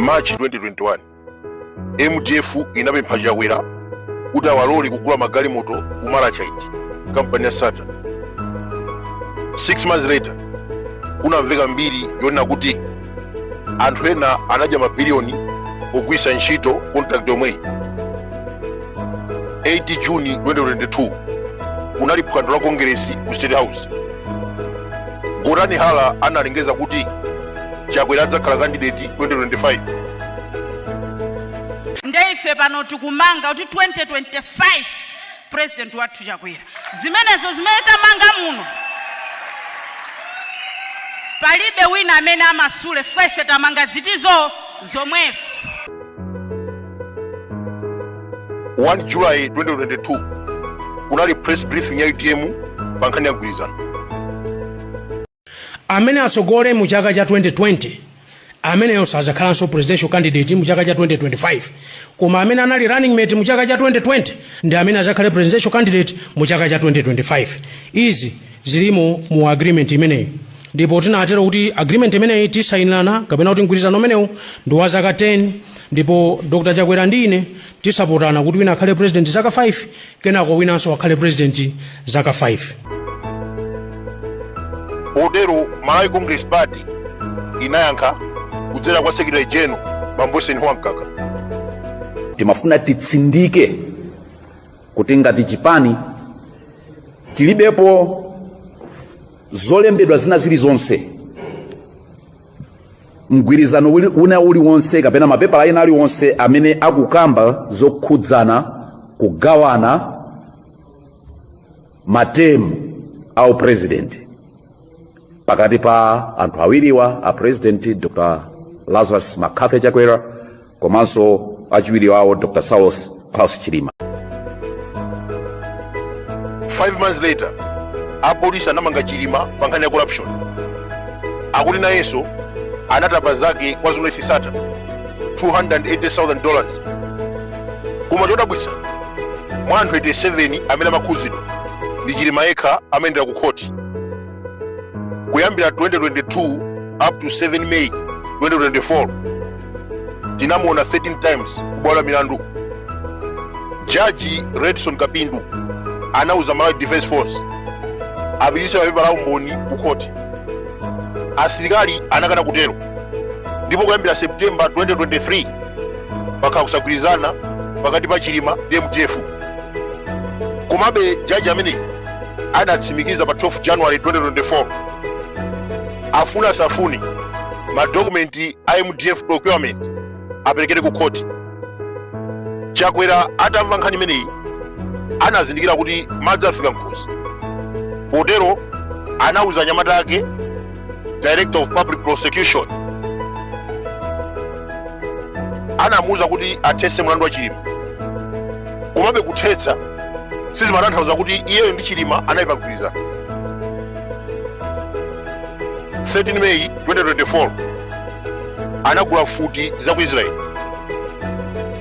March 2021 MTF inapempha Chakwera kuti awalole kugula magalimoto ku Malachite company ya SATA. 6 months later kunamveka mbiri yonena kuti anthu ena anadya mabiliyoni pogwisa ntchito contract yomweyi. 8 June 2022 kunali phwando la kongresi ku State House. Gorani Hala analengeza kuti Chakwera adzakhala candidate 2025. Ndeife pano tikumanga kuti 2025 president wathu Chakwera. Zimenezo zimeta manga muno. Palibe wina amene amasule fefe tamanga zitizo zomweso. 1 July 2022 kunali press briefing ya UTM pankhani ya mgwirizano. Amene atsogole mu chaka cha 2020 amene yosazakhalanso presidential candidate mu chaka cha 2025 koma amene anali running mate mu chaka cha 2020 ndi amene azakhale presidential candidate mu chaka cha 2025. Izi zilimo mu agreement imeneyi ndipo tinatero kuti agreement imeneyi tisainirana kapena kuti mgwirizano umenewu ndi wa zaka 10 ndipo Dr. Chakwera ndine tisapotana kuti wina akhale president zaka 5 kenako winanso akhale president zaka 5. Potero Malawi Congress Party inayankha kudzera kwa Secretary General Bambosen Huankaka. Timafuna titsindike kuti ngati chipani tilibepo zolembedwa zina zilizonse mgwirizano una uliwonse kapena mapepala ena aliwonse amene akukamba zokhudzana kugawana matemu au president pakati pa anthu awiriwa a president Dr. Lazarus Makape Chakwera komanso achiwiri wawo Dr. Saulos Klaus Chilima. 5 months later apolisi anamanga Chilima pankhani ya corruption. Akuti nayenso anatapa zake kwa zolesi SATA $280,000. Koma chodabwitsa mwa anthu 87 amene amakhuzidwa ndi Chilima yekha amene ku court. Kuyambira 2022 up to 7 May 2024 tinamuona 13 times kubwalo milandu. Judge Redson Kapindu anauza Malawi Defense Force abilise mapepala a umboni ku court. Asilikali anakana kutero ndipo kuyambira September 2023 pakhala kusagwirizana pakati pa Chilima ndi MTF. Komabe judge amene anatsimikiza pa 12 January 2024 afuna safuni madokumenti a MTF procurement aperekere ku court. Chakwera atamva nkhani imeneyi anazindikira kuti madzi afika mkhosi. Potero anauza anyamata ake Director of Public Prosecution anamuuza kuti athetse mlandu wa Chilima. Komabe kuthetsa sizimatanthauza kuti iyeyo ndi Chilima anayima kugwirizana. 13 May 2024 anagula futi za ku Israel.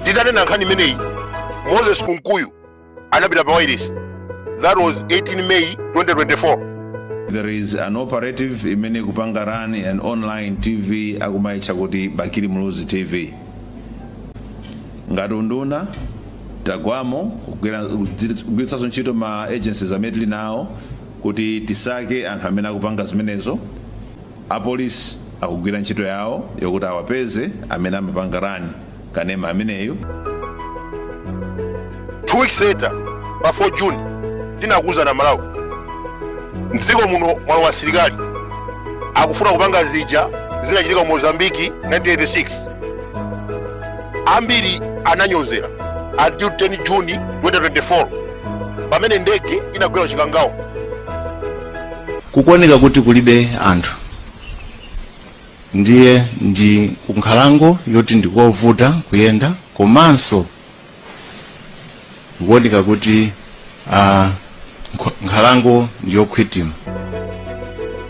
Titanena nkhani imeneyi Moses Kunkuyu anapita pa wireless. That was 18 May 2024. There is an operative imene kupanga run an online TV akumaicha kuti Bakili Muluzi TV. Ngati unduna tagwamo kugwiritsa ntchito ma agencies amene nawo kuti tisake anthu amene akupanga zimenezo. Apolisi akugwira ntchito yawo yokuti awapeze amene amapanga run kanema ameneyo. 2 weeks later pa 4 June tinakuza na Malawi mdziko muno mwalo wa asilikali akufuna kupanga zija zinachitika mu Mozambique 1986. Ambiri ananyozera until 10 June 2024 pamene ndege inagwera chikangawo. Kukuoneka kuti kulibe anthu ndiye ndi kunkhalango yoti ndikovuta kuyenda komanso kukuoneka kuti nkhalango ndiyokhwitima.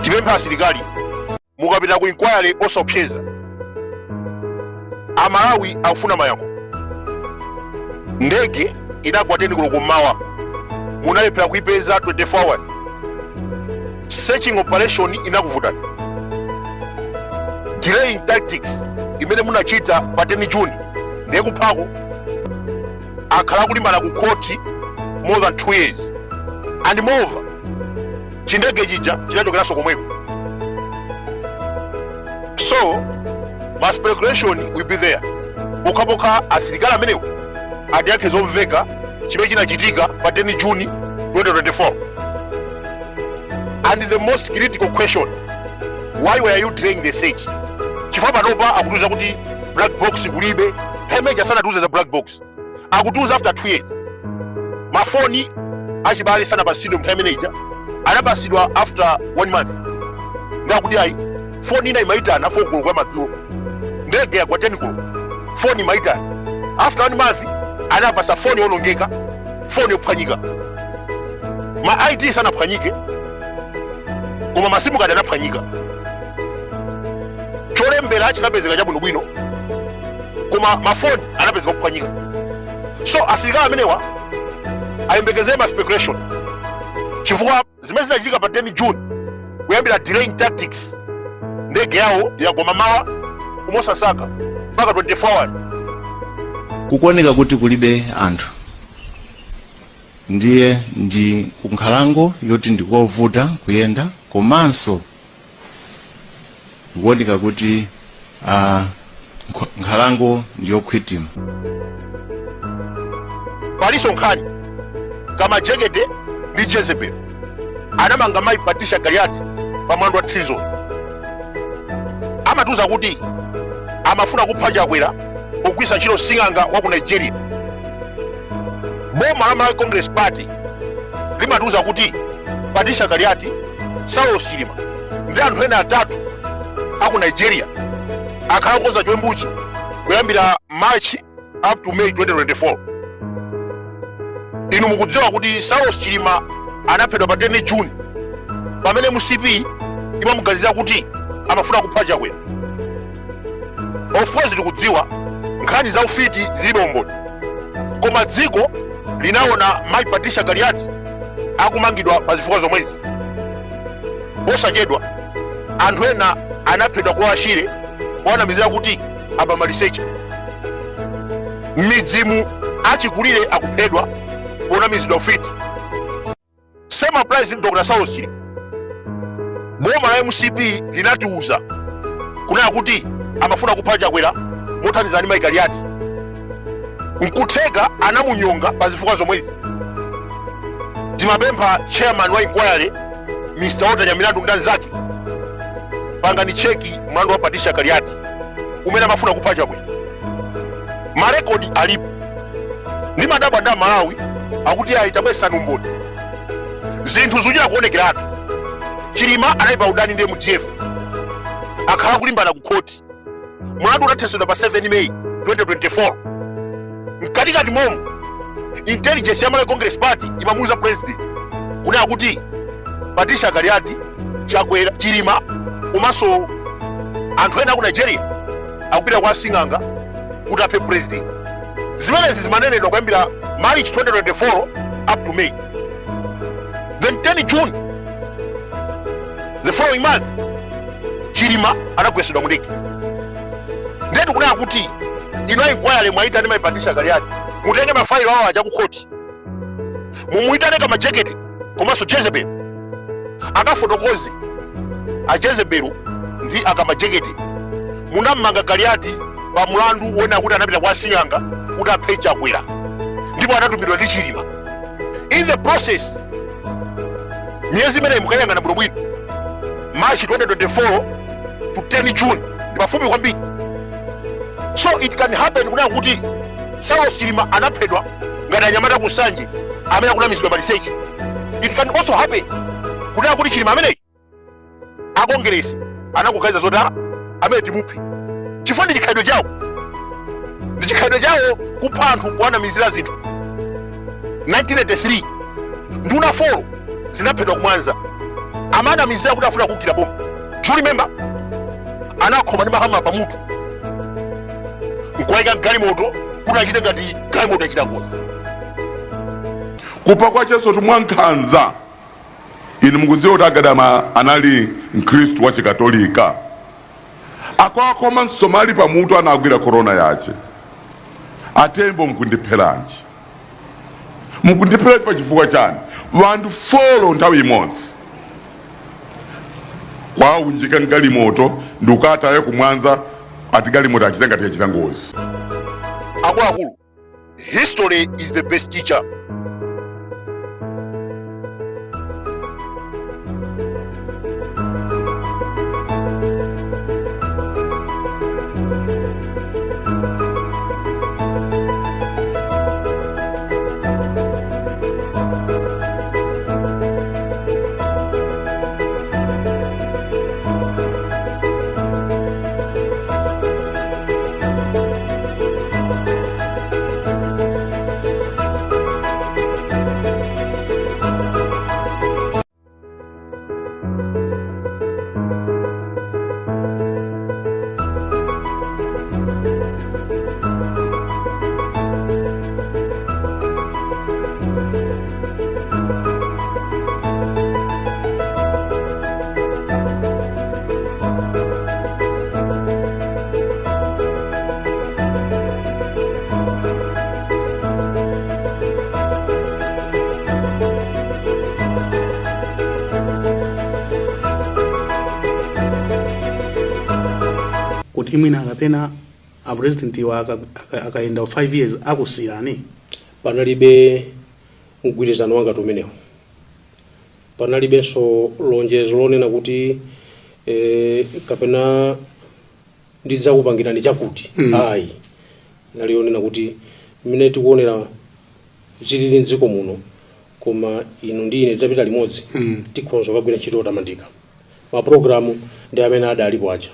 Tipempha asilikali mukapita ku inquiry osopseza Amalawi akufuna mayankho. Ndege inagwa 10 koloko mmawa munalephera kuipeza 24 hours. Searching operation inakuvutana. Delaying tactics imene munachita pa 10 June ndiye kuphako akhala kulimbana ku court more than 2 years and moreover chindege chija chinachokeranso komweko. So ma speculation will be there. Pokapoka asilikali amenewo ati yake zomveka chimene chinachitika pa 10 June 2024. And the most critical question, why were you delaying the search? Chifukwa panopa akutuza kuti black box kulibe, Pemeja sana tuze za black box. Akutuza after 2 years. Mafoni achibali sana basidwe mtameneja, anabasidwa after 1 month. Ndakuti ayi, phone ina imaitana fokulu kwa madzulo. Ndege ya kwa 10 kulo. Phone imaitana. After 1 month, anabasa phone yonongeka, phone yophwanyika. Ma ID sana phwanyike. Koma masimu kadi anaphwanyika. Cholembera achinapezeka chabwino bwino. Koma mafoni anapezeka kuphwanyika. So asilikali amenewa ayembekeze ma speculation. Chifukwa zimene zinachitika pa 10 June kuyambira delaying tactics. Ndege yawo yagwa mawa kumosasaka mpaka 24 hours. Kukuoneka kuti kulibe anthu ndiye ndi kunkhalango yoti ndikovuta kuyenda, komanso kukuoneka kuti nkhalango ndiyokhwitima. Paliso nkhani kama Jegede ndi Jezebel anamanga mayi Patricia Galiati pa mlandu wa treason. Amatuza kuti amafuna kupha Chakwera kugwisa ntchito sing'anga wa ku Nigeria. Boma la Malawi Congress Party limatuza kuti Patricia Galiati, Saulos Chilima ndi anthu ena atatu aku Nigeria akhala kukonza chiwembuchi kuyambira March up to May 2024. Inu mukudziwa kuti Saulos Chilima anaphedwa pa 10 June pamene mu CP imamuganizira kuti amafuna kupha Chakwera. Of course tikudziwa nkhani za ufiti zilibe umboni, koma dziko linaona mayi Patricia Galiati akumangidwa pa zifukwa zomwezi. Posachedwa anthu ena anaphedwa kwa ashire wanamizira kuti abamaliseche. Midzimu achikulire akuphedwa ponamizidwa ufiti. Same applies to Dr. Saulos Chilima. Boma la MCP linatiuza kunena kuti amafuna kupha Chakwera mothandizana ndi mayi Galiati. Nkutheka anamunyonga pa zifukwa zomwezi. Timapempha chairman wa inquiry Mr. Otanya Milandu ndani zake pangani cheki mlandu wa Patricia Galiati umene amafuna kupha Chakwera. Marekodi alipo. Ndi madabwa nda Malawi akuti ayitabwesa numboni. Zinthu zikuchita kuonekeratu. Chilima anali pa udani ndi MTF. Akhala kulimbana ku court. Mlandu unathesedwa pa 7 May 2024. Mkatikati momo intelligence ya Malawi Congress Party imamuuza president kunena kuti Patricia Galiati, Chakwera, Chilima komanso anthu ena ku Nigeria akupita kwa sing'anga kuti aphe president. Zimenezi zimanenedwa kuyambira March 2024 up to May. Then 10 June the following month Chilima anagwesedwa mundege. Ndetu kunena kuti ino inquiry mwaita ndi mayi Patricia Galiati mutenge mafailo awo aja ku court. Mumuitane kama Jegede komanso Jezebel akafotokoze a Jezebel ndi akama Jegede munamanga Galiati pa mlandu wona kuti anapita kwa sing'anga kuti aphe Chakwera ndipo anatumidwa ndi Chilima. In the process miyezi imene mukayang'ana bwinobwino March 2024 to 10 June ndi pafupi kwambiri. So it can happen kunena kuti Saulos Chilima anaphedwa ngati anyamata kusanje amene akunamizidwa maliseche. It can also happen kunena kuti Chilima ameneyi akongeresi anakuganiza zoti amene timuphe. Chifukwa ndi chikhalidwe chawo. Ndi chikhalidwe chawo kupha anthu kuwanamizira zinthu. 1983 nduna folo zinaphedwa ku Mwanza amanamizira kuti afuna kugwira bomu. Jury member anakhoma ndi mahama pamutu nkuwayika galimoto kuti achite ngati galimoto yachita ngozi. Kupha kwa Chesotu Mwankhanza inu mukudziwa kuti Agadama anali Mkhristu wa Chikatolika. akwakoma msomali pamutu anagwira korona yace atembo mkundiphelanji pa chifukwa chani vantu folo nthawi imodzi kwaunjika mgalimoto ndukataye kumwanza ati galimoto achitenga tichita ngozi. Akuluakulu, history is the best teacher. kuti imwina akapena a president wa akaenda 5 years akusirani panalibe mgwirizano wanga tumenewo, panalibenso lonjezo lonena kuti kapena ndidzakupangirani chakuti ayi nalionena kuti mine tikuonera zilili mdziko muno koma inu ndi ine tidzapita limodzi tikhonzo kagwira ntchito yotamandika. Maprogramu ndi amene adalipo aja,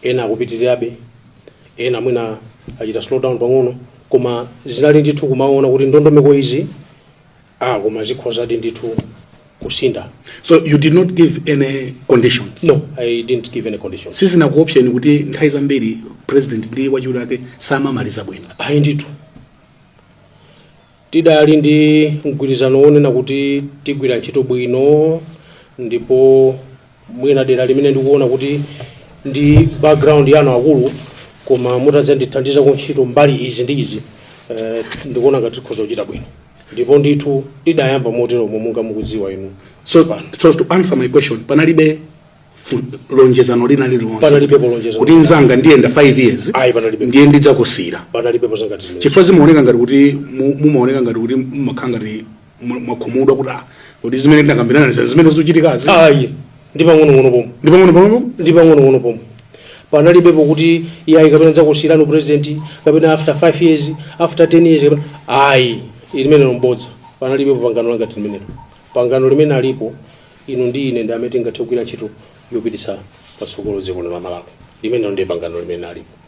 ena akupitirirabe, ena mwina achita slow down pang'ono, koma zinali ndithu kumaona kuti ndondomeko izi koma zikhozadi ndithu kusinda. So you did not give any condition? No, I didn't give any condition. Sisi na kuoption kuti nthawi zambiri president ndi wachiwiri wake samamaliza bwino. Ayi ndithu tidali ndi mgwirizano onena kuti tigwira ntchito bwino, ndipo mwina dera limene ndikuona kuti ndi background yanu akulu koma mutazandithandiza ku ntchito mbali izi ndi izi, ndikuona ngati tikhoza kuchita bwino, ndipo ndithu tidayamba motero munga mukudziwa inu. So to answer my question, panalibe lonjezano lina lililonse? Panalibe lonjezano kuti nzanga ndiyenda 5 years ndiye ndidzakusira? Panalibe pozangati zimene. Chifukwa zimaoneka ngati kuti mumaoneka ngati kuti mmakhanga ngati mwakhumudwa kuti zimene ndakambirana nazo zimene zochitikazi. Ayi ndi pang'ono pomwe. Ndi pang'ono pomwe. Panalibe pokuti iyayi kapena nzakusirani president kapena after 5 years, after 10 years kapena ayi ilimene lombodza. Panalibe pangano langati limene. Pangano limene alipo inu ndi ine ndi amene tingathe kugwira ntchito yopititsa patsogolo dziko la Malawi. Limene ndiye pangano limene alipo.